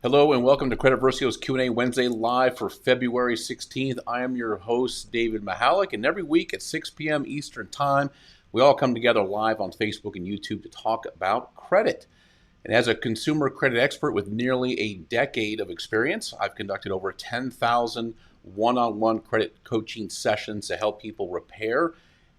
Hello and welcome to Credit Versio's Q&A Wednesday live for February 16th. I am your host, David Michalek, and every week at 6 p.m. Eastern Time, we all come together live on Facebook and YouTube to talk about credit. And as a consumer credit expert with nearly a decade of experience, I've conducted over 10,000 one-on-one credit coaching sessions to help people repair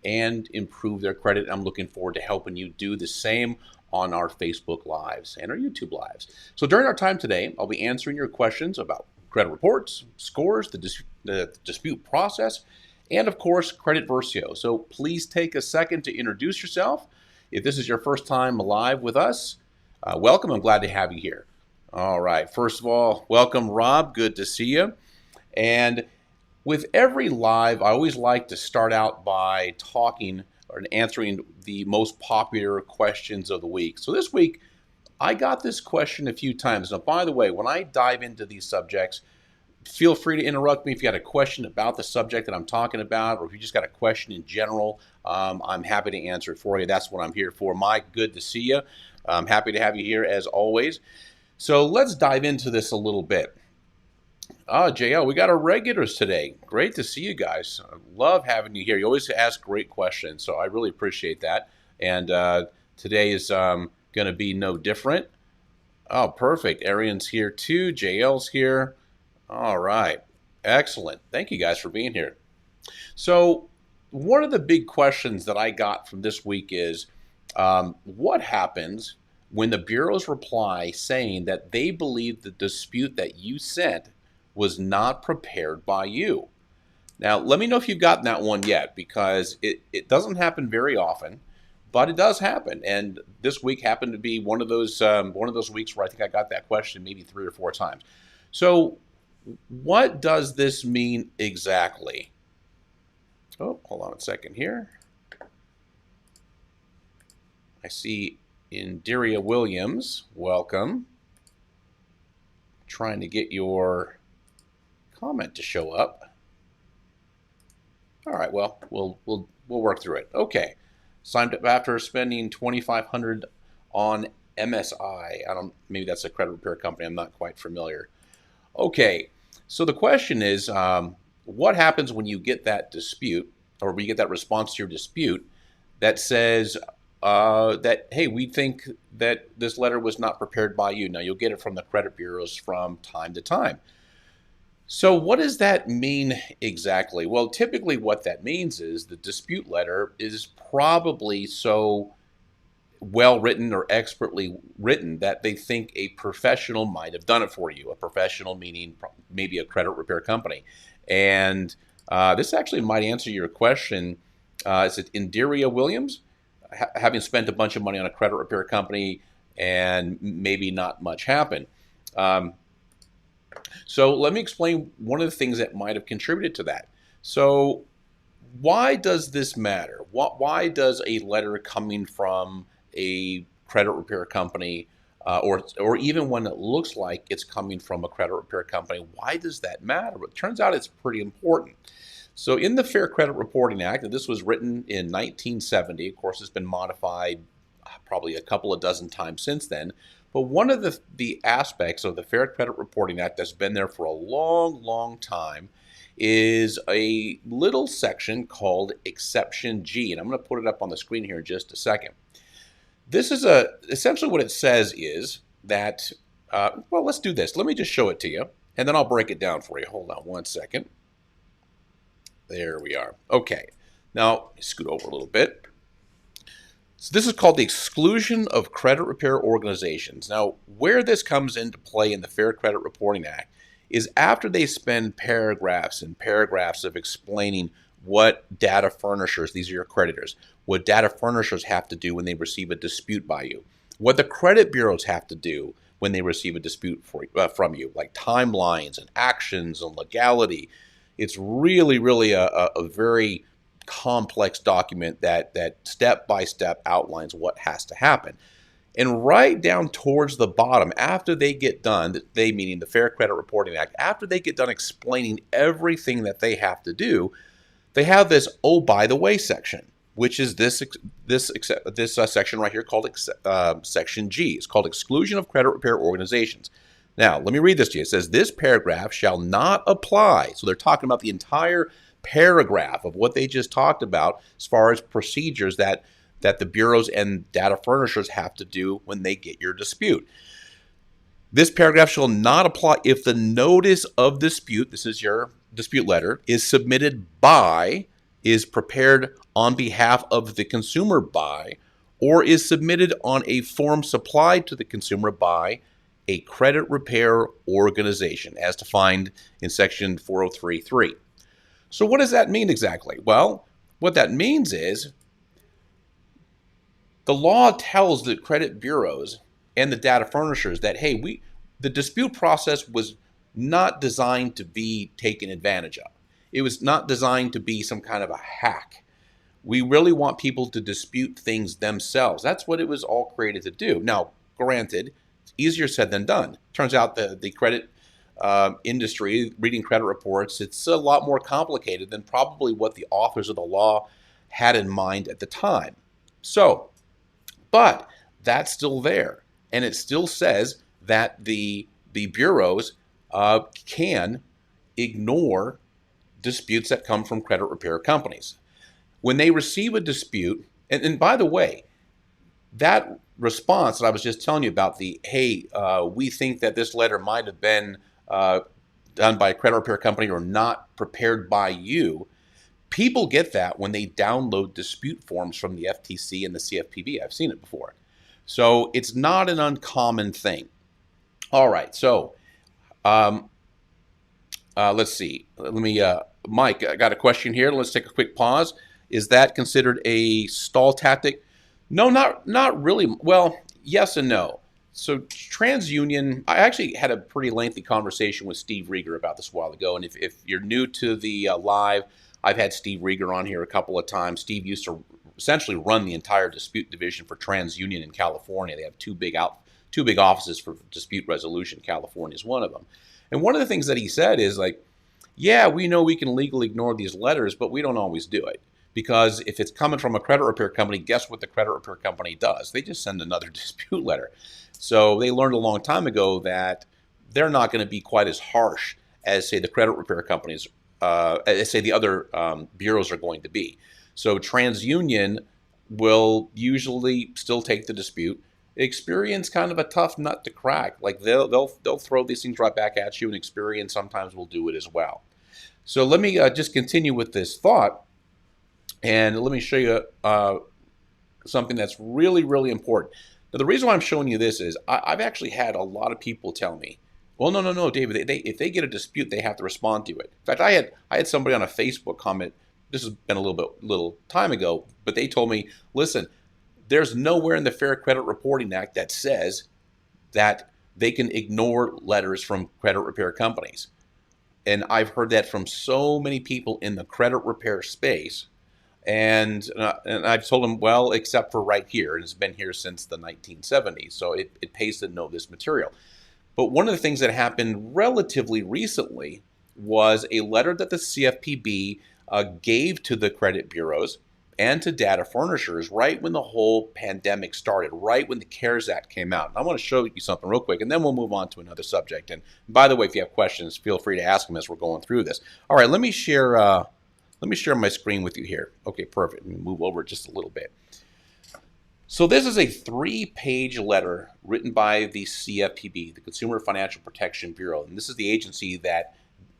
and improve their credit. I'm looking forward to helping you do the same on our Facebook Lives and our YouTube Lives. So during our time today, I'll be answering your questions about credit reports, scores, the dispute process, and of course, Credit Versio. So please take a second to introduce yourself. If this is your first time live with us, welcome. I'm glad to have you here. All right. First of all, welcome, Rob. Good to see you. And with every live, I always like to start out by talking or answering the most popular questions of the week. So this week, I got this question a few times. Now, by the way, when I dive into these subjects, feel free to interrupt me if you got a question about the subject that I'm talking about, or if you just got a question in general. I'm happy to answer it for you. That's what I'm here for. Mike, good to see you. I'm happy to have you here as always. So let's dive into this a little bit. JL, we got our regulars today. Great to see you guys. I love having you here. You always ask great questions, so I really appreciate that. And today is going to be no different. Oh, perfect. Arian's here too. JL's here. All right. Excellent. Thank you guys for being here. So one of the big questions that I got from this week is, what happens when the bureaus reply saying that they believe the dispute that you sent was not prepared by you? Now, let me know if you've gotten that one yet, because it doesn't happen very often, but it does happen. And this week happened to be one of those weeks where I think I got that question maybe 3 or 4 times. So what does this mean exactly? Oh, hold on a second here. I see Indira Williams. Welcome. Trying to get your comment to show up. All right, well, we'll work through it. Okay, signed up after spending $2,500 on MSI. Maybe that's a credit repair company. I'm not quite familiar. Okay, so the question is, what happens when you get that dispute, or when you get that response to your dispute that says that, hey, we think that this letter was not prepared by you? Now, you'll get it from the credit bureaus from time to time. So what does that mean exactly? Well, typically what that means is the dispute letter is probably so well written or expertly written that they think a professional might have done it for you. A professional meaning maybe a credit repair company. And this actually might answer your question. Is it Indira Williams? Having spent a bunch of money on a credit repair company and maybe not much happened. So let me explain one of the things that might have contributed to that. So why does this matter? Why does a letter coming from a credit repair company, or even when it looks like it's coming from a credit repair company, why does that matter? Well, it turns out it's pretty important. So in the Fair Credit Reporting Act, and this was written in 1970, of course, it's been modified probably a couple of dozen times since then. But one of the aspects of the Fair Credit Reporting Act that's been there for a long, long time is a little section called Exception G. And I'm going to put it up on the screen here in just a second. This is essentially what it says is that, well, let's do this. Let me just show it to you, and then I'll break it down for you. Hold on one second. There we are. Okay. Now, scoot over a little bit. So this is called the exclusion of credit repair organizations. Now, where this comes into play in the Fair Credit Reporting Act is after they spend paragraphs and paragraphs of explaining what data furnishers, these are your creditors, what data furnishers have to do when they receive a dispute by you, what the credit bureaus have to do when they receive a dispute from you, like timelines and actions and legality. It's really, really a very complex document that step by step outlines what has to happen. And right down towards the bottom, after they get done, they meaning the Fair Credit Reporting Act, after they get done explaining everything that they have to do, they have this "oh, by the way" section, which is this section right here called Section G. It's called Exclusion of Credit Repair Organizations. Now, let me read this to you. It says, this paragraph shall not apply. So they're talking about the entire paragraph of what they just talked about as far as procedures that the bureaus and data furnishers have to do when they get your dispute. This paragraph shall not apply if the notice of dispute, this is your dispute letter, is submitted by, is prepared on behalf of the consumer by, or is submitted on a form supplied to the consumer by a credit repair organization, as defined in section 403.3. So what does that mean exactly? Well, what that means is the law tells the credit bureaus and the data furnishers that, hey, the dispute process was not designed to be taken advantage of. It was not designed to be some kind of a hack. We really want people to dispute things themselves. That's what it was all created to do. Now, granted, it's easier said than done. Turns out the credit industry, reading credit reports, it's a lot more complicated than probably what the authors of the law had in mind at the time. So, but that's still there. And it still says that the bureaus can ignore disputes that come from credit repair companies. When they receive a dispute, and by the way, that response that I was just telling you about, hey, we think that this letter might have been done by a credit repair company or not prepared by you, people get that when they download dispute forms from the FTC and the CFPB. I've seen it before. So it's not an uncommon thing. All right, so let's see. Let me, Mike, I got a question here. Let's take a quick pause. Is that considered a stall tactic? No, not really. Well, yes and no. So TransUnion, I actually had a pretty lengthy conversation with Steve Rieger about this a while ago. And if you're new to the live, I've had Steve Rieger on here a couple of times. Steve used to essentially run the entire dispute division for TransUnion in California. They have two big offices for dispute resolution. California is one of them. And one of the things that he said is like, yeah, we know we can legally ignore these letters, but we don't always do it. Because if it's coming from a credit repair company, guess what the credit repair company does? They just send another dispute letter. So they learned a long time ago that they're not going to be quite as harsh as, say, the credit repair companies, as, say, the other bureaus are going to be. So TransUnion will usually still take the dispute. Experience kind of a tough nut to crack. Like they'll throw these things right back at you, and Experience sometimes will do it as well. So let me just continue with this thought. And let me show you something that's really, really important. Now, the reason why I'm showing you this is I've actually had a lot of people tell me, well, no, David, if they get a dispute, they have to respond to it. In fact, I had somebody on a Facebook comment, this has been a little time ago, but they told me, listen, there's nowhere in the Fair Credit Reporting Act that says that they can ignore letters from credit repair companies. And I've heard that from so many people in the credit repair space. And I've told them, well, except for right here. And it's been here since the 1970s. So it pays to know this material. But one of the things that happened relatively recently was a letter that the CFPB gave to the credit bureaus and to data furnishers right when the whole pandemic started, right when the CARES Act came out. And I want to show you something real quick, and then we'll move on to another subject. And by the way, if you have questions, feel free to ask them as we're going through this. All right, let me share my screen with you here. Okay, perfect. Let me move over just a little bit. So this is a 3-page letter written by the CFPB, the Consumer Financial Protection Bureau. And this is the agency that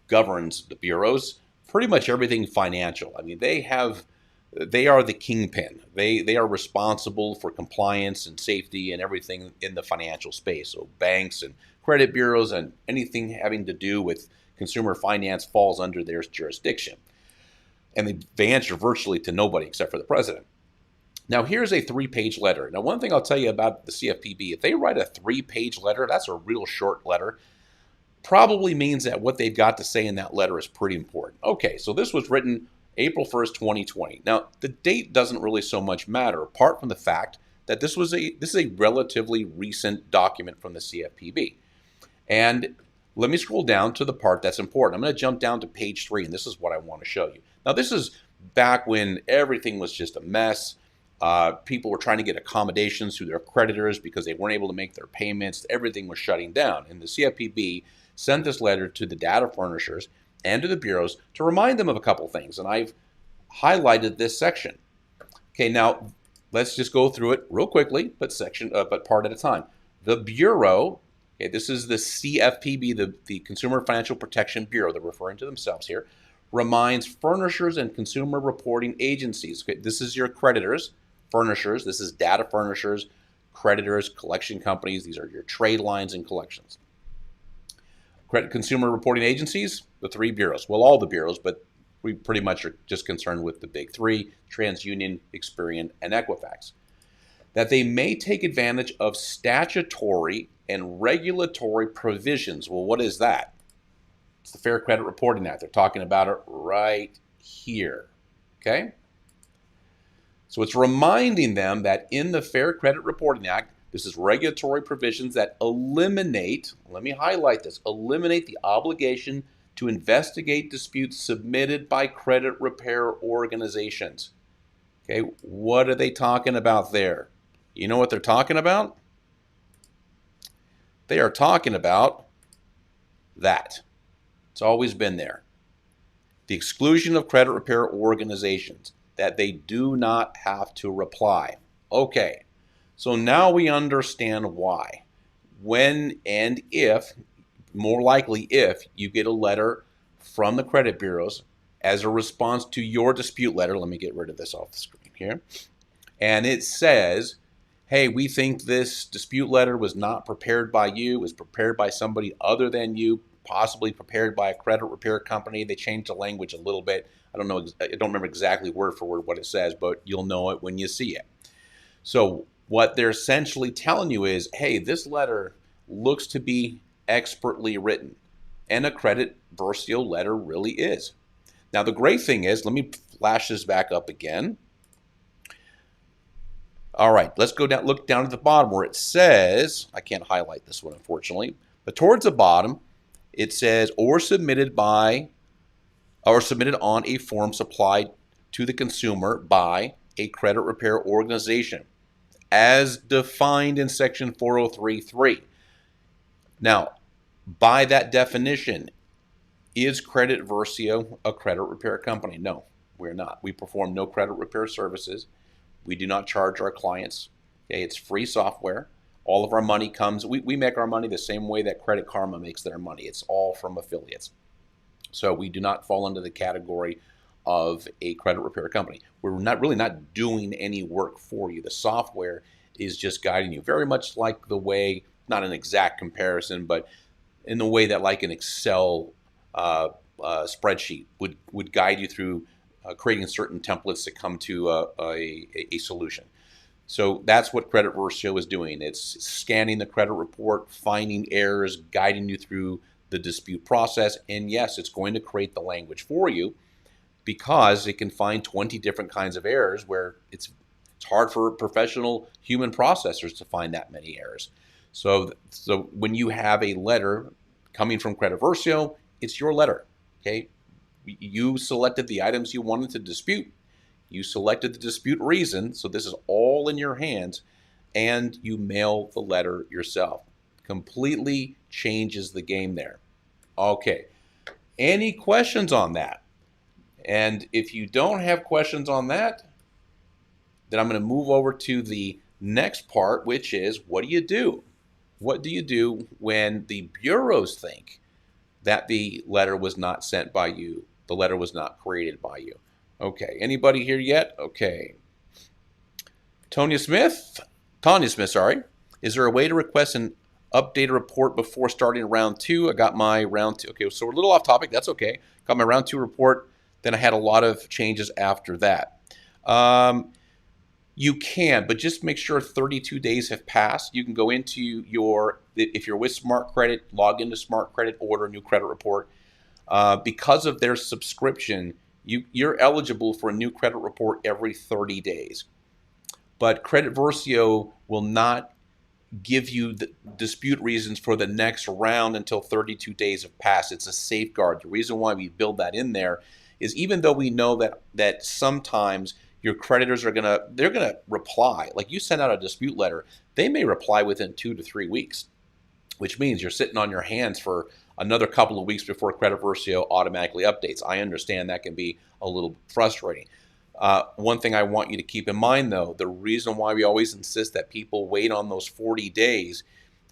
governs the bureaus, pretty much everything financial. I mean, they are the kingpin. They are responsible for compliance and safety and everything in the financial space. So banks and credit bureaus and anything having to do with consumer finance falls under their jurisdiction. And they answer virtually to nobody except for the president. Now, here's a 3-page letter. Now, one thing I'll tell you about the CFPB, if they write a 3-page letter, that's a real short letter, probably means that what they've got to say in that letter is pretty important. Okay, so this was written April 1st, 2020. Now, the date doesn't really so much matter, apart from the fact that this is a relatively recent document from the CFPB. And let me scroll down to the part that's important. I'm going to jump down to page 3, and this is what I want to show you. Now, this is back when everything was just a mess. People were trying to get accommodations through their creditors because they weren't able to make their payments. Everything was shutting down. And the CFPB sent this letter to the data furnishers and to the bureaus to remind them of a couple things. And I've highlighted this section. Okay, now let's just go through it real quickly, but part at a time. The Bureau, okay, this is the CFPB, the Consumer Financial Protection Bureau, they're referring to themselves here, reminds furnishers and consumer reporting agencies. Okay, this is your creditors, furnishers, this is data furnishers, creditors, collection companies, these are your trade lines and collections. Credit consumer reporting agencies, the three bureaus, well, all the bureaus, but we pretty much are just concerned with the big three, TransUnion, Experian, and Equifax, that they may take advantage of statutory and regulatory provisions. Well, what is that? It's the Fair Credit Reporting Act. They're talking about it right here, okay? So it's reminding them that in the Fair Credit Reporting Act, this is regulatory provisions that eliminate, let me highlight this, eliminate the obligation to investigate disputes submitted by credit repair organizations. Okay, what are they talking about there? You know what they're talking about? They are talking about that. It's always been there. The exclusion of credit repair organizations, that they do not have to reply. Okay, so now we understand why. When and if, more likely if, you get a letter from the credit bureaus as a response to your dispute letter, let me get rid of this off the screen here, and it says, hey, we think this dispute letter was not prepared by you, it was prepared by somebody other than you, possibly prepared by a credit repair company. They changed the language a little bit. I don't remember exactly word for word what it says, but you'll know it when you see it. So what they're essentially telling you is, hey, this letter looks to be expertly written, and a credit Versio letter really is. Now the great thing is, let me flash this back up again. All right, let's go down, look down at the bottom where it says, I can't highlight this one unfortunately, but towards the bottom it says, or submitted on a form supplied to the consumer by a credit repair organization as defined in section 403.3. Now, by that definition, is Credit Versio a credit repair company? No, we're not. We perform no credit repair services. We do not charge our clients. Okay, it's free software. All of our money comes, we make our money the same way that Credit Karma makes their money. It's all from affiliates. So we do not fall into the category of a credit repair company. We're not doing any work for you. The software is just guiding you, very much like the way, not an exact comparison, but in the way that like an Excel spreadsheet would guide you through creating certain templates to come to a solution. So that's what Credit Versio is doing. It's scanning the credit report, finding errors, guiding you through the dispute process, and yes, it's going to create the language for you because it can find 20 different kinds of errors where it's hard for professional human processors to find that many errors. So when you have a letter coming from Credit Versio, it's your letter, okay? You selected the items you wanted to dispute. You selected the dispute reason, so this is all in your hands, and you mail the letter yourself. Completely changes the game there. Okay, any questions on that? And if you don't have questions on that, then I'm going to move over to the next part, which is, what do you do? What do you do when the bureaus think that the letter was not sent by you, the letter was not created by you? Okay, anybody here yet? Okay. Tanya Smith, sorry. Is there a way to request an updated report before starting round 2? I got my round 2. Okay, so we're a little off topic. That's okay. Got my round 2 report. Then I had a lot of changes after that. You can, but just make sure 32 days have passed. You can go into if you're with Smart Credit, log into Smart Credit, order a new credit report. Because of their subscription, you're eligible for a new credit report every 30 days. But Credit Versio will not give you the dispute reasons for the next round until 32 days have passed. It's a safeguard. The reason why we build that in there is even though we know that sometimes Your creditors they're gonna reply. Like you send out a dispute letter, they may reply within 2 to 3 weeks, which means you're sitting on your hands for another couple of weeks before Credit Versio automatically updates. I understand that can be a little frustrating. One thing I want you to keep in mind, though, the reason why we always insist that people wait on those 40 days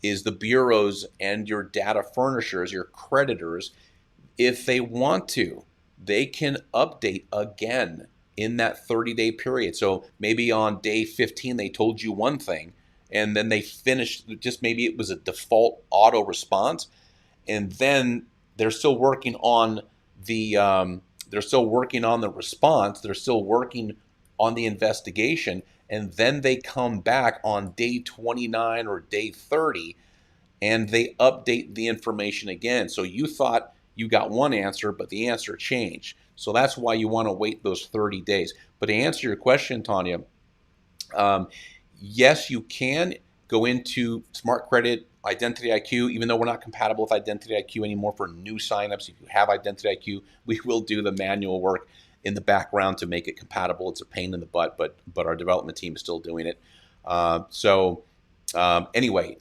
is the bureaus and your data furnishers, your creditors, if they want to, they can update again in that 30-day period. So maybe on day 15, they told you one thing, and then they finished, just maybe it was a default auto response, and then they're still working on the response, they're still working on the investigation, and then they come back on day 29 or day 30 and they update the information again. So you thought you got one answer, but the answer changed. So that's why you want to wait those 30 days. But to answer your question, Tanya, yes, you can go into Smart Credit, Identity IQ, even though we're not compatible with Identity IQ anymore for new signups. If you have Identity IQ, we will do the manual work in the background to make it compatible. It's a pain in the butt, but our development team is still doing it. Anyway,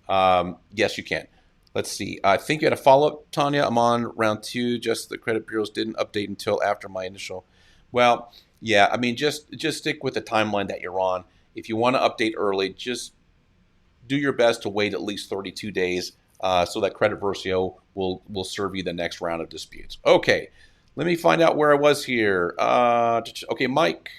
yes, you can. Let's see. I think you had a follow-up, Tanya. I'm on round 2. Just the credit bureaus didn't update until after my initial. Well, yeah. I mean, just stick with the timeline that you're on. If you want to update early, just do your best to wait at least 32 days so that Credit Versio will serve you the next round of disputes. Okay, let me find out where I was here. Okay, Mike.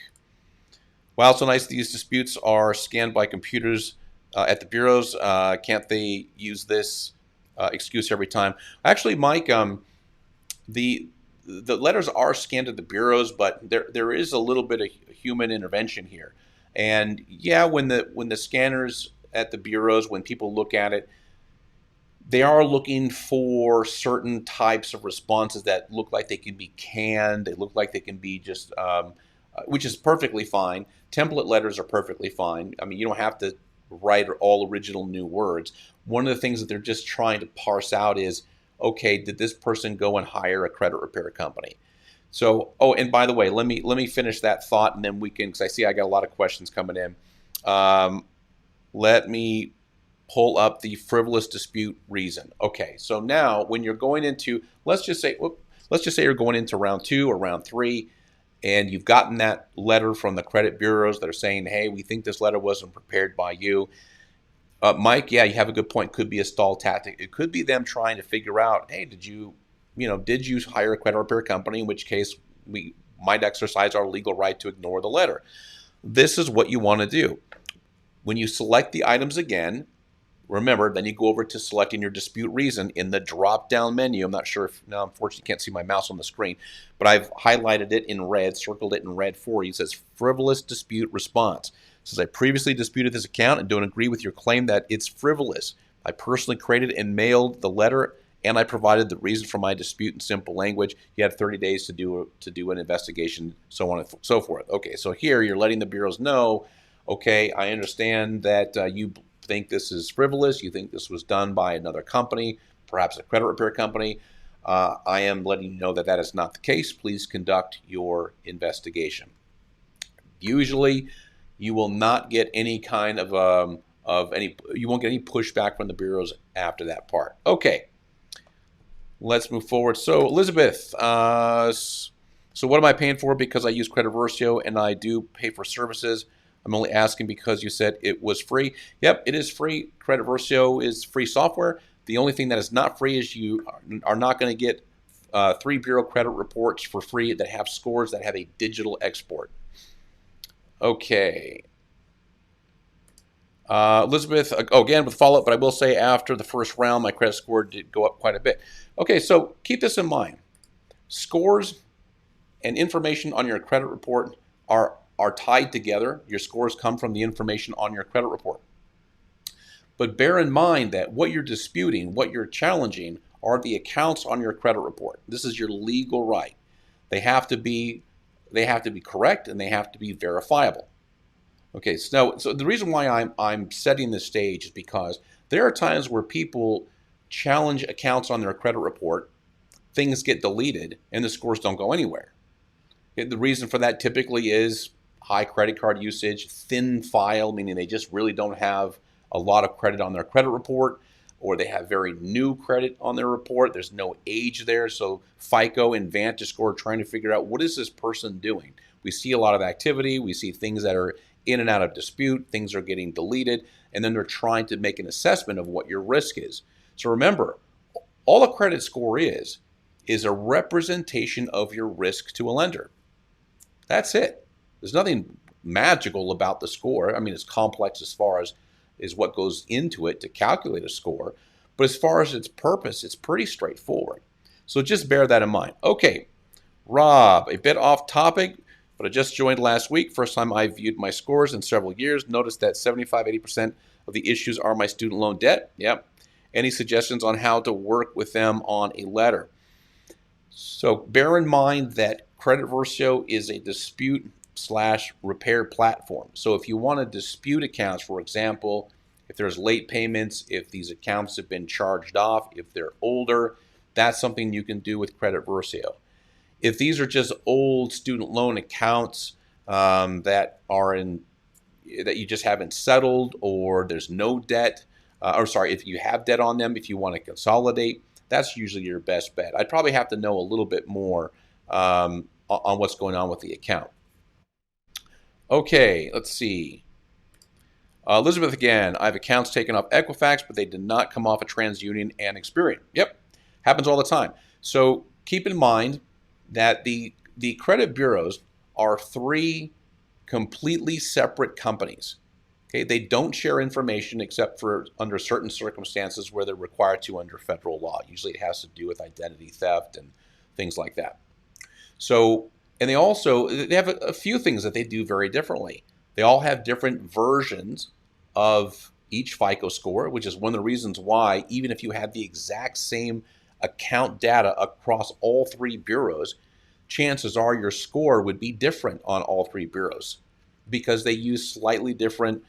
Wow, so nice these disputes are scanned by computers at the bureaus. Can't they use this excuse every time? Actually, Mike, the letters are scanned at the bureaus, but there is a little bit of human intervention here. And yeah, when the scanners at the bureaus, when people look at it, they are looking for certain types of responses that look like they can be canned. They look like they can be just, which is perfectly fine. Template letters are perfectly fine. I mean, you don't have to write all original new words. One of the things that they're just trying to parse out is, okay, did this person go and hire a credit repair company? So, oh, and by the way, let me finish that thought, and then we can, because I see I got a lot of questions coming in. Let me pull up the frivolous dispute reason. Okay, so now when you're going into, let's just say you're going into round 2 or round 3, and you've gotten that letter from the credit bureaus that are saying, hey, we think this letter wasn't prepared by you. Mike, yeah, you have a good point. Could be a stall tactic. It could be them trying to figure out, hey, did you hire a credit repair company? In which case, we might exercise our legal right to ignore the letter. This is what you want to do. When you select the items again, remember, then you go over to selecting your dispute reason in the drop-down menu. I'm not sure if, now unfortunately you can't see my mouse on the screen, but I've highlighted it in red, circled it in red for you. It says frivolous dispute response. It says, I previously disputed this account and don't agree with your claim that it's frivolous. I personally created and mailed the letter, and I provided the reason for my dispute in simple language. You had 30 days to do an investigation, so on and so forth. Okay, so here you're letting the bureaus know, okay, I understand that you think this is frivolous. You think this was done by another company, perhaps a credit repair company. I am letting you know that that is not the case. Please conduct your investigation. Usually, you will not get any kind you won't get any pushback from the bureaus after that part. Okay, let's move forward. So Elizabeth, so what am I paying for? Because I use Credit Versio and I do pay for services. I'm only asking because you said it was free. Yep, it is free. Credit Versio is free software. The only thing that is not free is you are not going to get 3 bureau credit reports for free that have scores that have a digital export. Okay. Elizabeth, again with follow-up, but I will say after the first round, my credit score did go up quite a bit. Okay, so keep this in mind. Scores and information on your credit report are tied together. Your scores come from the information on your credit report. But bear in mind that what you're disputing, what you're challenging, are the accounts on your credit report. This is your legal right. They have to be correct and they have to be verifiable. Okay, so the reason why I'm setting this stage is because there are times where people challenge accounts on their credit report, things get deleted, and the scores don't go anywhere. The reason for that typically is high credit card usage, thin file, meaning they just really don't have a lot of credit on their credit report, or they have very new credit on their report. There's no age there. So FICO and VantageScore are trying to figure out, what is this person doing? We see a lot of activity. We see things that are in and out of dispute. Things are getting deleted. And then they're trying to make an assessment of what your risk is. So remember, all a credit score is a representation of your risk to a lender. That's it. There's nothing magical about the score. I mean, it's complex as far as is what goes into it to calculate a score. But as far as its purpose, it's pretty straightforward. So just bear that in mind. Okay, Rob, a bit off topic, but I just joined last week. First time I viewed my scores in several years. Noticed that 75-80% of the issues are my student loan debt. Yep. Any suggestions on how to work with them on a letter? So bear in mind that Credit Versio is a dispute/repair platform. So if you want to dispute accounts, for example, if there's late payments, if these accounts have been charged off, if they're older, that's something you can do with Credit Versio. If these are just old student loan accounts that you just haven't settled, or there's no debt, if you have debt on them, if you want to consolidate, that's usually your best bet. I'd probably have to know a little bit more on what's going on with the account. Okay, let's see. Elizabeth again, I have accounts taken off Equifax, but they did not come off of TransUnion and Experian. Yep, happens all the time. So keep in mind that the credit bureaus are 3 completely separate companies. Okay, they don't share information except for under certain circumstances where they're required to under federal law. Usually it has to do with identity theft and things like that. So, and they have a few things that they do very differently. They all have different versions of each FICO score, which is one of the reasons why, even if you had the exact same account data across all 3 bureaus, chances are your score would be different on all 3 bureaus because they use slightly different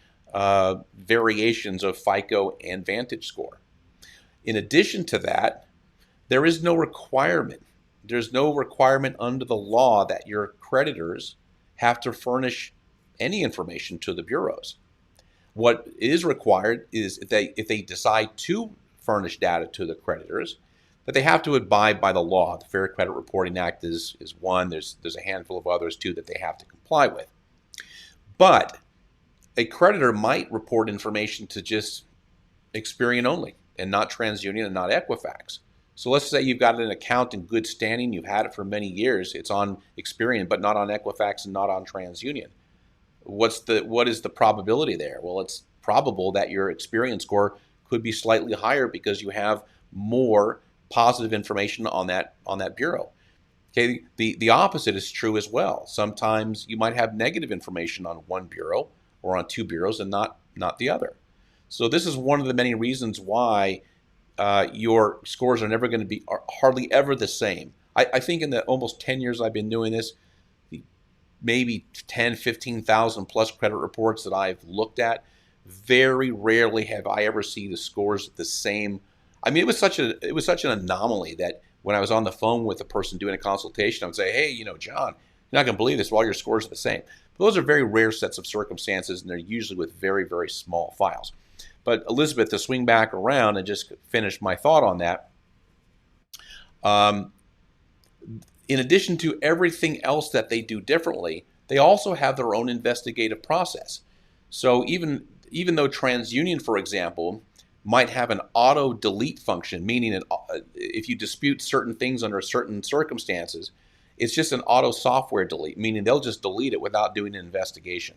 variations of FICO and VantageScore. In addition to that, there is no requirement. There's no requirement under the law that your creditors have to furnish any information to the bureaus. What is required is if they decide to furnish data to the creditors, that they have to abide by the law. The Fair Credit Reporting Act is one. There's a handful of others too that they have to comply with. But a creditor might report information to just Experian only and not TransUnion and not Equifax. So let's say you've got an account in good standing, you've had it for many years, it's on Experian but not on Equifax and not on TransUnion. What is the probability there? Well, it's probable that your Experian score could be slightly higher because you have more positive information on that bureau. Okay, the opposite is true as well. Sometimes you might have negative information on one bureau or on 2 bureaus and not the other. So this is one of the many reasons why your scores are never going to be hardly ever the same. I think in the almost 10 years I've been doing this, maybe 10, 15,000 plus credit reports that I've looked at, very rarely have I ever seen the scores the same. I mean, it was such an anomaly that when I was on the phone with a person doing a consultation, I would say, hey, John, you're not going to believe this, all your scores are the same. But those are very rare sets of circumstances, and they're usually with very, very small files. But Elizabeth, to swing back around and just finish my thought on that, in addition to everything else that they do differently, they also have their own investigative process. So even though TransUnion, for example, might have an auto delete function, meaning if you dispute certain things under certain circumstances, it's just an auto software delete, meaning they'll just delete it without doing an investigation.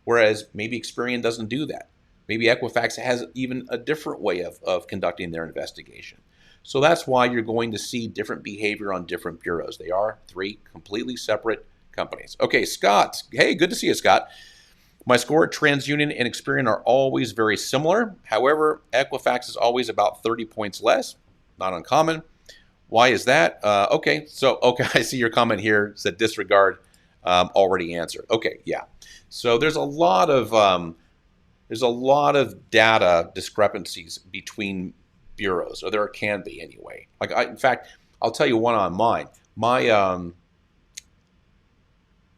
Whereas maybe Experian doesn't do that. Maybe Equifax has even a different way of conducting their investigation. So that's why you're going to see different behavior on different bureaus. They are 3 completely separate companies. Okay, Scott. Hey, good to see you, Scott. My score at TransUnion and Experian are always very similar. However, Equifax is always about 30 points less. Not uncommon. Why is that? Okay, I see your comment here. It said disregard, already answered. Okay, yeah. So there's a lot of data discrepancies between bureaus, or there can be anyway. In fact, I'll tell you one on mine. My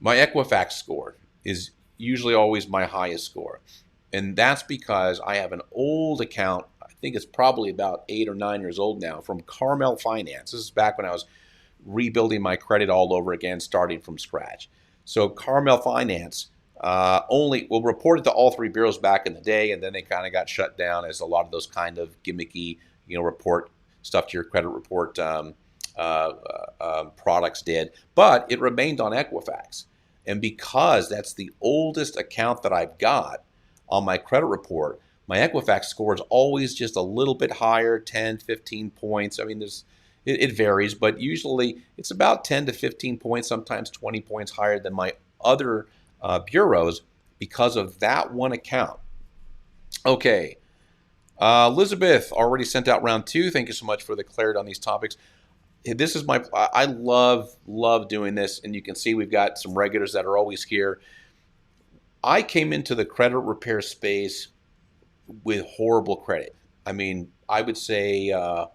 Equifax score is usually always my highest score. And that's because I have an old account. I think it's probably about 8 or 9 years old now, from Carmel Finance. This is back when I was rebuilding my credit all over again, starting from scratch. So Carmel Finance only will report it to all three bureaus back in the day, and then they kind of got shut down, as a lot of those kind of gimmicky, report stuff to your credit report products did. But it remained on Equifax, and because that's the oldest account that I've got on my credit report, my Equifax score is always just a little bit higher, 10, 15 points. I mean, it varies, but usually it's about 10 to 15 points, sometimes 20 points higher than my other bureaus, because of that one account. Okay. Elizabeth already sent out round 2. Thank you so much for the clarity on these topics. This is I love doing this, and you can see we've got some regulars that are always here. I came into the credit repair space with horrible credit. I mean, I would say, I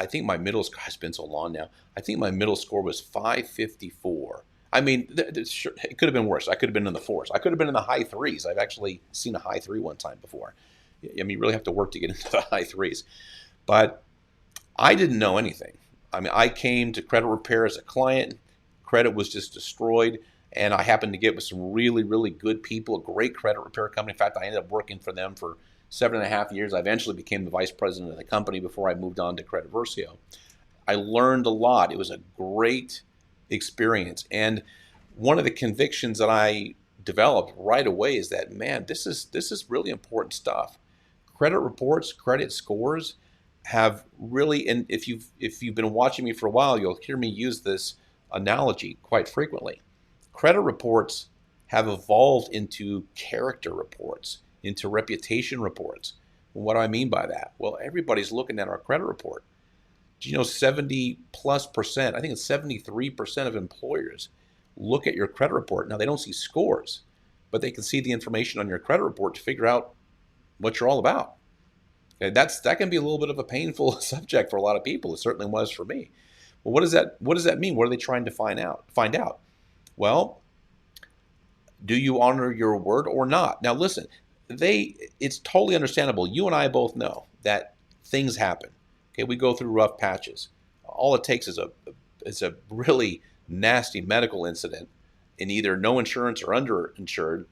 think my middle score has been so long now. I think my middle score was 554. I mean, it could have been worse. I could have been in the 4s. I could have been in the high 3s. I've actually seen a high 3 one time before. I mean, you really have to work to get into the high 3s. But I didn't know anything. I mean, I came to credit repair as a client. Credit was just destroyed. And I happened to get with some really, really good people, a great credit repair company. In fact, I ended up working for them for 7.5 years. I eventually became the vice president of the company before I moved on to Credit Versio. I learned a lot. It was a great experience. And one of the convictions that I developed right away is that, man, this is really important stuff. Credit reports, credit scores have really, and if you've been watching me for a while, you'll hear me use this analogy quite frequently. Credit reports have evolved into character reports, into reputation reports. What do I mean by that? Well, everybody's looking at our credit report. Do you know 70+%, I think it's 73% of employers look at your credit report. Now, they don't see scores, but they can see the information on your credit report to figure out what you're all about. Okay, that can be a little bit of a painful subject for a lot of people. It certainly was for me. Well, what does that mean? What are they trying to find out? Well, do you honor your word or not? Now, listen, it's totally understandable. You and I both know that things happen. Okay, we go through rough patches. All it takes is a really nasty medical incident in either no insurance or underinsured,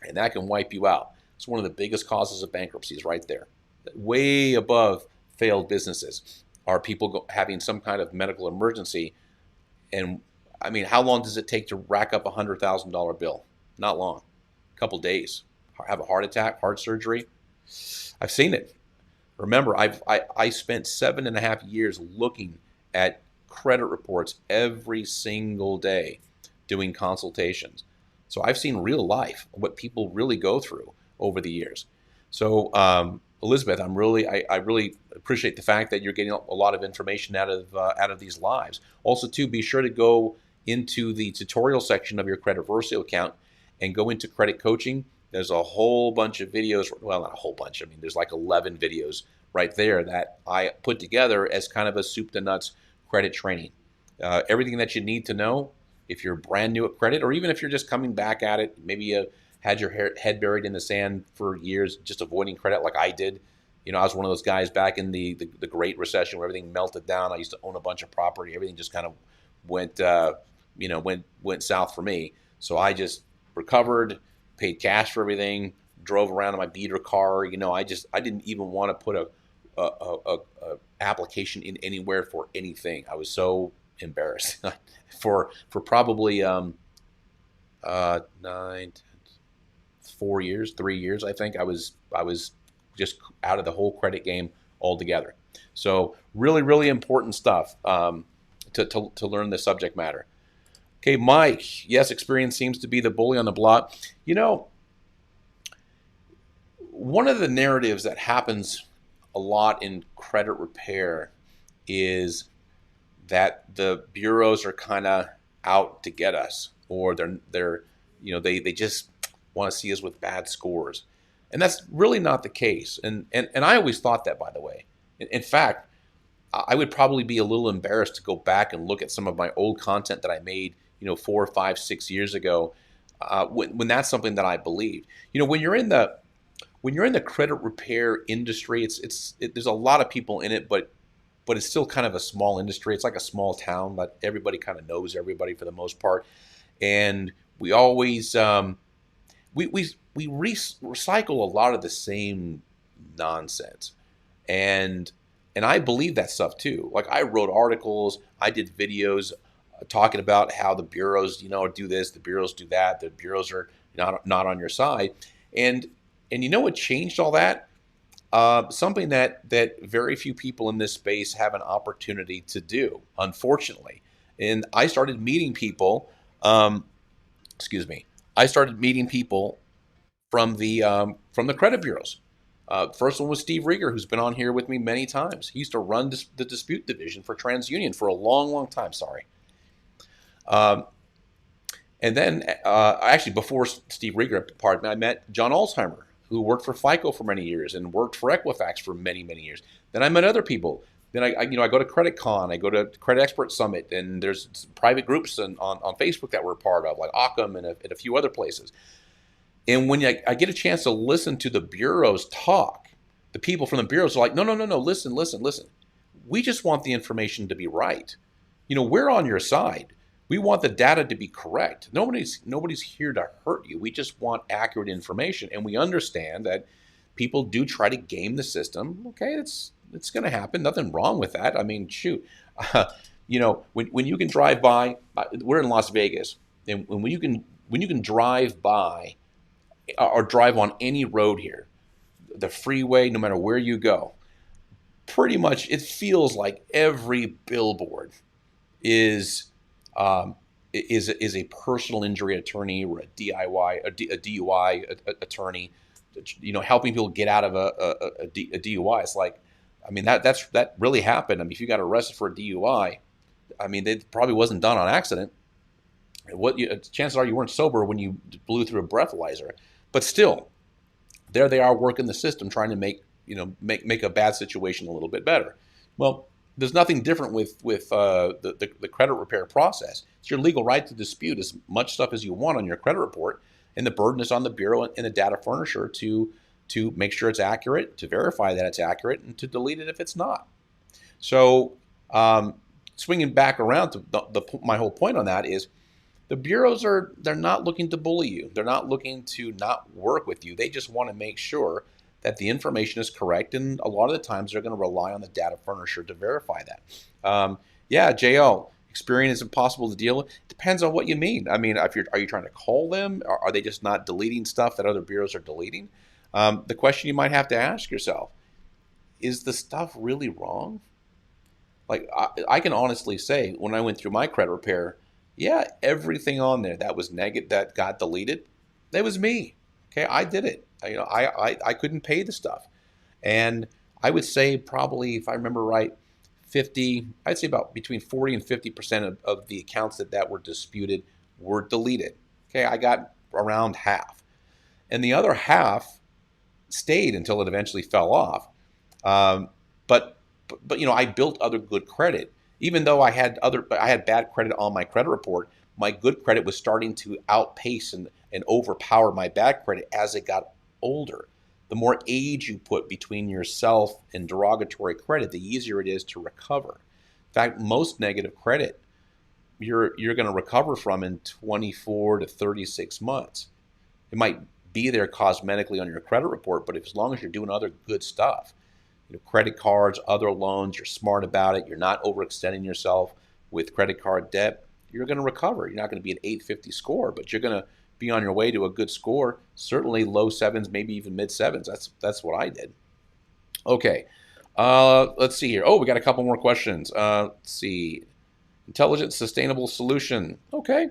and that can wipe you out. It's one of the biggest causes of bankruptcies right there. Way above failed businesses are people having some kind of medical emergency. And I mean, how long does it take to rack up a $100,000 bill? Not long. A couple days. Have a heart attack, heart surgery. I've seen it. Remember, I spent 7.5 years looking at credit reports every single day, doing consultations. So I've seen real life, what people really go through over the years. So Elizabeth, I really appreciate the fact that you're getting a lot of information out of these lives. Also, too, be sure to go into the tutorial section of your Credit Versio account and go into credit coaching. There's a whole bunch of videos. Well, not a whole bunch. I mean, there's like 11 videos right there that I put together as kind of a soup to nuts credit training. Everything that you need to know if you're brand new at credit, or even if you're just coming back at it. Maybe you had your head buried in the sand for years, just avoiding credit like I did. You know, I was one of those guys back in the Great Recession where everything melted down. I used to own a bunch of property. Everything just kind of went south for me. So I just recovered, paid cash for everything, drove around in my beater car. You know, I didn't even want to put a application in anywhere for anything. I was so embarrassed. for probably 3 years, I think I was just out of the whole credit game altogether. So really, really important stuff to learn the subject matter. Okay, Mike, yes, experience seems to be the bully on the block. You know, one of the narratives that happens a lot in credit repair is that the bureaus are kind of out to get us, or they just want to see us with bad scores. And that's really not the case. And I always thought that, by the way. In fact, I would probably be a little embarrassed to go back and look at some of my old content that I made 4, 5, 6 years ago, when that's something that I believed. When you're in the credit repair industry, there's a lot of people in it, but it's still kind of a small industry. It's like a small town, but everybody kind of knows everybody for the most part, and we always recycle a lot of the same nonsense, and I believe that stuff too. Like, I wrote articles, I did videos talking about how the bureaus, do this, the bureaus do that, the bureaus are not on your side, and what changed all that? Something that very few people in this space have an opportunity to do, unfortunately. And I started meeting people. Excuse me. I started meeting people from the credit bureaus. First one was Steve Rieger, who's been on here with me many times. He used to run the dispute division for TransUnion for a long, long time. Sorry. And then, actually, before Steve Rieger, I met John Alzheimer, who worked for FICO for many years and worked for Equifax for many, many years. Then I met other people. Then I go to Credit Con, I go to Credit Expert Summit, and there's private groups on Facebook that we're a part of, like Occam and a few other places. And when I get a chance to listen to the bureaus talk, the people from the bureaus are like, no, listen. We just want the information to be right. We're on your side. We want the data to be correct. Nobody's here to hurt you. We just want accurate information, and we understand that people do try to game the system. Okay, it's going to happen. Nothing wrong with that. I mean, shoot, when you can drive by, we're in Las Vegas, and when you can drive by or drive on any road here, the freeway, no matter where you go, pretty much it feels like every billboard is a personal injury attorney or a DUI attorney, helping people get out of a DUI. It's like, I mean, that really happened. I mean, if you got arrested for a DUI, I mean, it probably wasn't done on accident. Chances are you weren't sober when you blew through a breathalyzer, but still, there they are working the system, trying to make a bad situation a little bit better. Well, there's nothing different with the credit repair process. It's your legal right to dispute as much stuff as you want on your credit report, and the burden is on the bureau and the data furnisher to make sure it's accurate, to verify that it's accurate, and to delete it if it's not. So, swinging back around to my whole point on that is, the bureaus they're not looking to bully you. They're not looking to not work with you. They just want to make sure that the information is correct, and a lot of the times they're going to rely on the data furnisher to verify that. JL, Experian is impossible to deal with. Depends on what you mean. I mean, are you trying to call them? Are they just not deleting stuff that other bureaus are deleting? The question you might have to ask yourself, is the stuff really wrong? Like, I can honestly say, when I went through my credit repair, yeah, everything on there that was negative, that got deleted, that was me. Okay, I did it. I couldn't pay the stuff. And I would say probably, if I remember right, I'd say about between 40 and 50% of the accounts that were disputed were deleted. Okay, I got around half. And the other half stayed until it eventually fell off. But I built other good credit. Even though I had bad credit on my credit report, my good credit was starting to outpace and overpower my bad credit as it got older. The more age you put between yourself and derogatory credit, the easier it is to recover. In fact, most negative credit you're going to recover from in 24 to 36 months. It might be there cosmetically on your credit report, but as long as you're doing other good stuff, credit cards, other loans, you're smart about it, you're not overextending yourself with credit card debt, you're going to recover. You're not going to be an 850 score, but you're going to be on your way to a good score, certainly low sevens, maybe even mid sevens. That's what I did. Okay, let's see here. Oh, we got a couple more questions. Let's see. Intelligent, sustainable solution. Okay.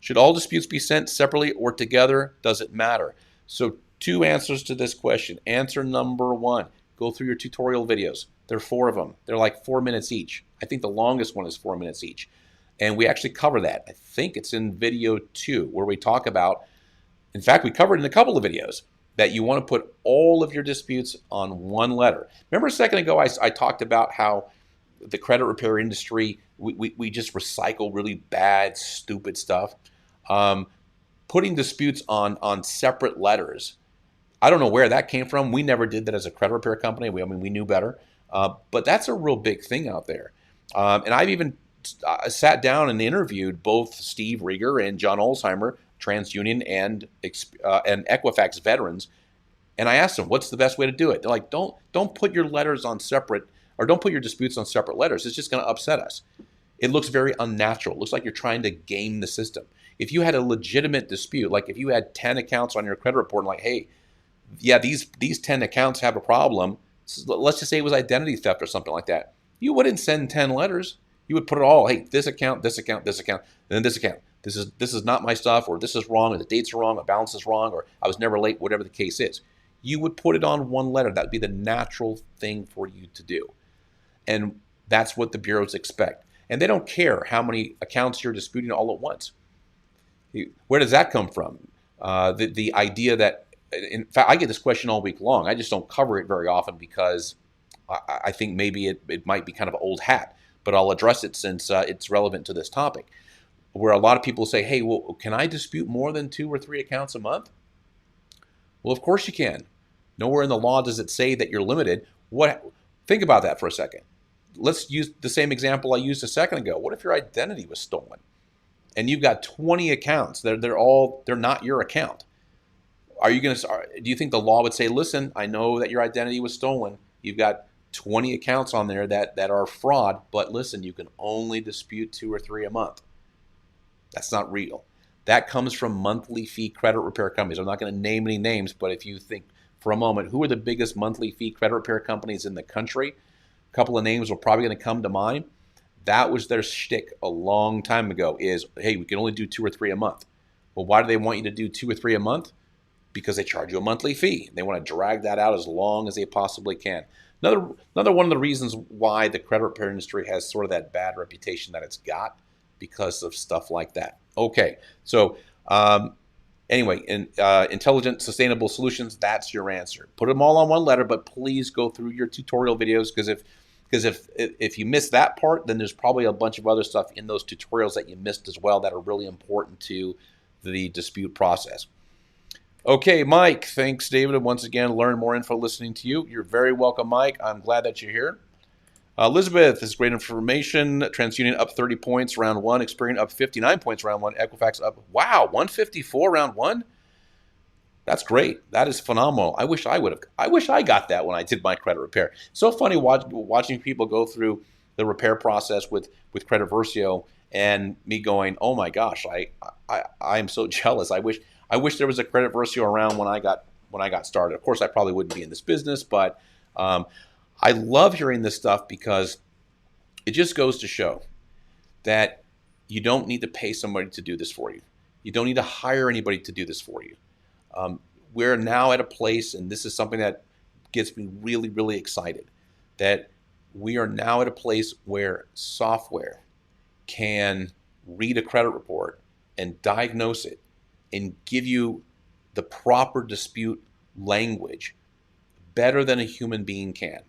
Should all disputes be sent separately or together? Does it matter? So 2 answers to this question. Answer number 1. Go through your tutorial videos. There are 4 of them. They're like 4 minutes each. I think the longest one is 4 minutes each. And we actually cover that. I think it's in video 2, where we talk about, in fact, we covered in a couple of videos, that you want to put all of your disputes on one letter. Remember a second ago I talked about how the credit repair industry, we just recycle really bad, stupid stuff. Putting disputes on separate letters. I don't know where that came from. We never did that as a credit repair company. We knew better. But that's a real big thing out there. And I've even sat down and interviewed both Steve Rieger and John Olsheimer, TransUnion and Equifax veterans, and I asked them, "What's the best way to do it?" They're like, "Don't put your letters on separate, or don't put your disputes on separate letters. It's just going to upset us. It looks very unnatural. It looks like you're trying to game the system. If you had a legitimate dispute, like if you had 10 accounts on your credit report, and like, hey, yeah, these 10 accounts have a problem. Let's just say it was identity theft or something like that. You wouldn't send 10 letters. You would put it all, hey, this account, this account, this account, and then this account. This is not my stuff, or this is wrong, or the dates are wrong, or balance is wrong, or I was never late, whatever the case is. You would put it on one letter. That would be the natural thing for you to do. And that's what the bureaus expect. And they don't care how many accounts you're disputing all at once. Where does that come from? The idea that, in fact, I get this question all week long. I just don't cover it very often because I think maybe it might be kind of old hat, but I'll address it since it's relevant to this topic. Where a lot of people say, hey, well, can I dispute more than 2 or 3 accounts a month? Well, of course you can. Nowhere in the law does it say that you're limited. Think about that for a second. Let's use the same example I used a second ago. What if your identity was stolen and you've got 20 accounts? They're not your account. Do you think the law would say, listen, I know that your identity was stolen. You've got 20 accounts on there that are fraud, but listen, you can only dispute 2 or 3 a month. That's not real. That comes from monthly fee credit repair companies. I'm not going to name any names, but if you think for a moment, who are the biggest monthly fee credit repair companies in the country? A couple of names are probably going to come to mind. That was their shtick a long time ago is, hey, we can only do 2 or 3 a month. Well, why do they want you to do 2 or 3 a month? Because they charge you a monthly fee. They want to drag that out as long as they possibly can. Another one of the reasons why the credit repair industry has sort of that bad reputation that it's got, because of stuff like that. Okay, so anyway, intelligent, sustainable solutions, that's your answer. Put them all on one letter, but please go through your tutorial videos, because if you miss that part, then there's probably a bunch of other stuff in those tutorials that you missed as well that are really important to the dispute process. Okay, Mike, thanks, David. And once again, learn more info listening to you. You're very welcome, Mike. I'm glad that you're here. Elizabeth, this is great information. TransUnion up 30 points round 1. Experian up 59 points round 1. Equifax up, wow, 154 round 1? That's great. That is phenomenal. I wish I got that when I did my credit repair. So funny watching people go through the repair process with Credit Versio and me going, oh my gosh, I'm so jealous. I wish there was a Credit Versio around when I got started. Of course, I probably wouldn't be in this business, but I love hearing this stuff because it just goes to show that you don't need to pay somebody to do this for you. You don't need to hire anybody to do this for you. We're now at a place, and this is something that gets me really, really excited, that we are now at a place where software can read a credit report and diagnose it and give you the proper dispute language better than a human being can.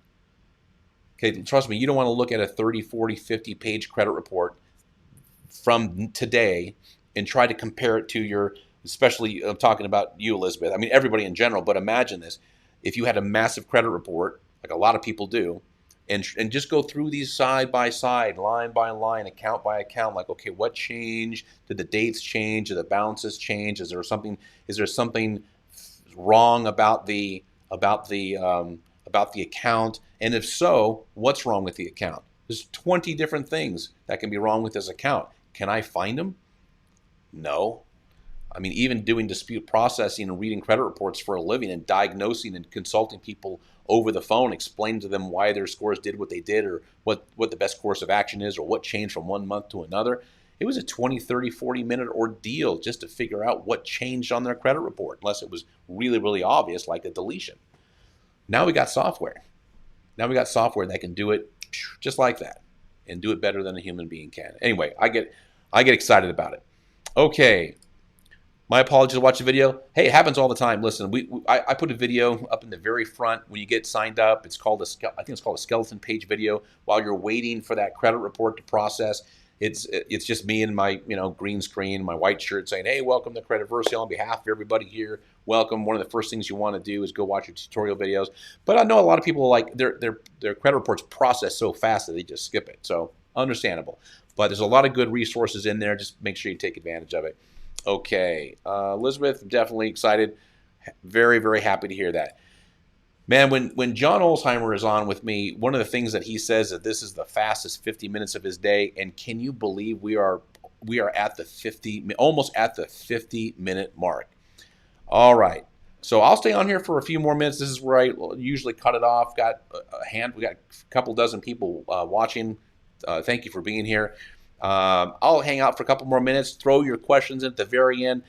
Okay, trust me, you don't want to look at a 30, 40, 50 page credit report from today and try to compare it to your, especially I'm talking about you, Elizabeth. I mean, everybody in general, but imagine this. If you had a massive credit report, like a lot of people do, and just go through these side by side, line by line, account by account, like, okay, what changed? Did the dates change? Did the balances change? Is there something wrong about the account? And if so, what's wrong with the account? There's 20 different things that can be wrong with this account. Can I find them? No. I mean, even doing dispute processing and reading credit reports for a living and diagnosing and consulting people over the phone, explaining to them why their scores did what they did, or what the best course of action is, or what changed from one month to another. It was a 20, 30, 40-minute ordeal just to figure out what changed on their credit report, unless it was really, really obvious, like a deletion. Now we got software. Now we got software that can do it just like that and do it better than a human being can. Anyway, I get excited about it. Okay. My apologies to watch the video. Hey, it happens all the time. Listen, I put a video up in the very front when you get signed up. It's called I think it's called a skeleton page video. While you're waiting for that credit report to process, it's just me and my green screen, my white shirt saying, "Hey, welcome to Credit Versio on behalf of everybody here. Welcome." One of the first things you want to do is go watch your tutorial videos. But I know a lot of people like their credit reports process so fast that they just skip it. So understandable. But there's a lot of good resources in there. Just make sure you take advantage of it. Okay, Elizabeth, definitely excited. Very, very happy to hear that. Man, when John Olsheimer is on with me, one of the things that he says that this is the fastest 50 minutes of his day, and can you believe we are at the almost at the 50-minute mark. All right, so I'll stay on here for a few more minutes. This is where I usually cut it off. We got a couple dozen people watching. Thank you for being here. I'll hang out for a couple more minutes, throw your questions at the very end.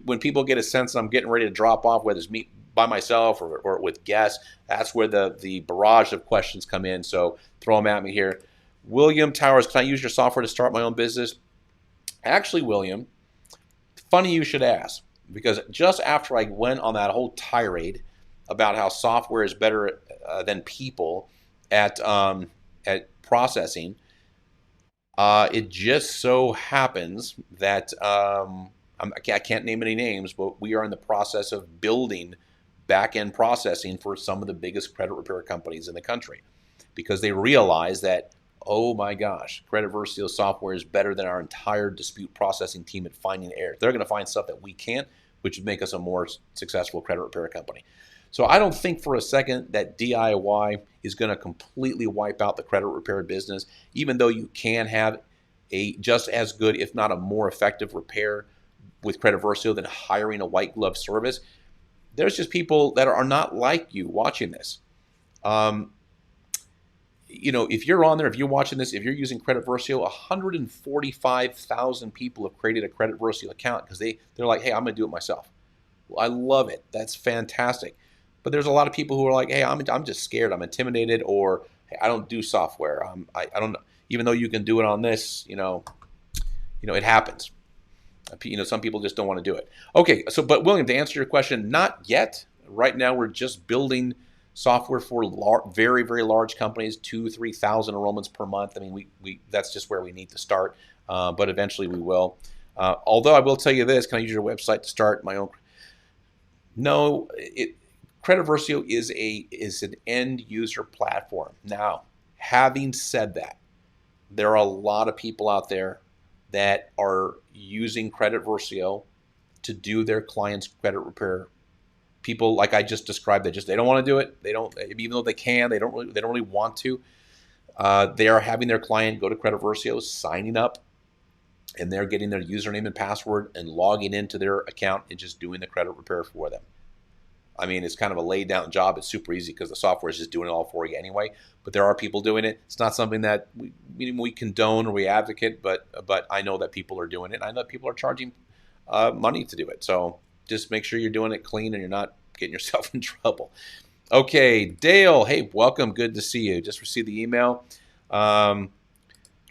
When people get a sense that I'm getting ready to drop off, whether it's me by myself or with guests, that's where the barrage of questions come in. So throw them at me here. William Towers, can I use your software to start my own business? Actually, William, funny you should ask, because just after I went on that whole tirade about how software is better than people at processing, it just so happens that I can't name any names, but we are in the process of building back-end processing for some of the biggest credit repair companies in the country, because they realize that, oh my gosh, Credit Versio software is better than our entire dispute processing team at finding errors. They're going to find stuff that we can't, which would make us a more successful credit repair company. So I don't think for a second that DIY is going to completely wipe out the credit repair business, even though you can have a just as good, if not a more effective repair with Credit Versio than hiring a white glove service. There's just people that are not like you watching this. If you're on there, if you're watching this, if you're using Credit Versio, 145,000 people have created a Credit Versio account because they're like, hey, I'm going to do it myself. Well, I love it. That's fantastic. But there's a lot of people who are like, hey, I'm just scared. I'm intimidated, or hey, I don't do software. I don't know. Even though you can do it on this, it happens. Some people just don't want to do it. Okay, but William, to answer your question, not yet. Right now, we're just building software for very, very large companies, 2,000-3,000 enrollments per month. I mean, that's just where we need to start, but eventually we will. Although I will tell you this, can I use your website to start my own? No, Credit Versio is an end user platform. Now, having said that, there are a lot of people out there that are using Credit Versio to do their clients' credit repair. People like I just described, they don't want to do it. They don't, even though they can, they don't really want to. They are having their client go to Credit Versio, signing up, and they're getting their username and password and logging into their account and just doing the credit repair for them. I mean, it's kind of a laid down job. It's super easy because the software is just doing it all for you anyway. But there are people doing it. It's not something that we condone or we advocate, but I know that people are doing it. I know that people are charging money to do it. So just make sure you're doing it clean and you're not getting yourself in trouble. Okay, Dale. Hey, welcome. Good to see you. Just received the email. Well,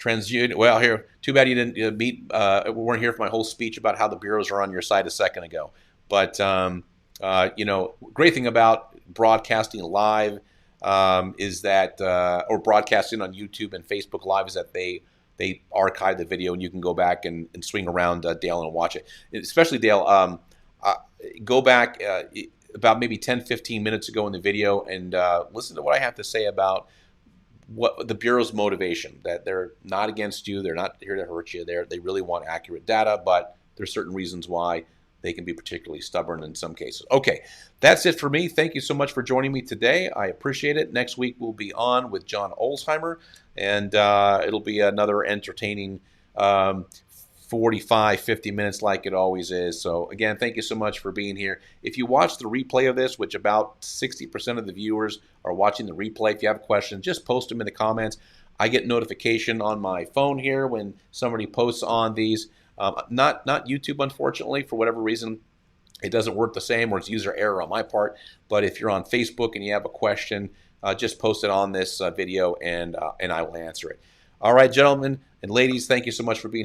here. Too bad you didn't weren't here for my whole speech about how the bureaus are on your side a second ago. But great thing about broadcasting live is that, or broadcasting on YouTube and Facebook Live, is that they archive the video and you can go back and swing around Dale and watch it. Especially Dale, go back about maybe 10-15 minutes ago in the video and listen to what I have to say about what the Bureau's motivation, that they're not against you, they're not here to hurt you, they really want accurate data, but there's certain reasons why they can be particularly stubborn in some cases. Okay, that's it for me. Thank you so much for joining me today. I appreciate it. Next week we'll be on with John Olsheimer, and it'll be another entertaining 45, 50 minutes like it always is. So again, thank you so much for being here. If you watch the replay of this, which about 60% of the viewers are watching the replay, if you have questions, just post them in the comments. I get notification on my phone here when somebody posts on these. Not YouTube, unfortunately, for whatever reason, it doesn't work the same, or it's user error on my part. But if you're on Facebook and you have a question, just post it on this video, and I will answer it. All right, gentlemen and ladies, thank you so much for being here.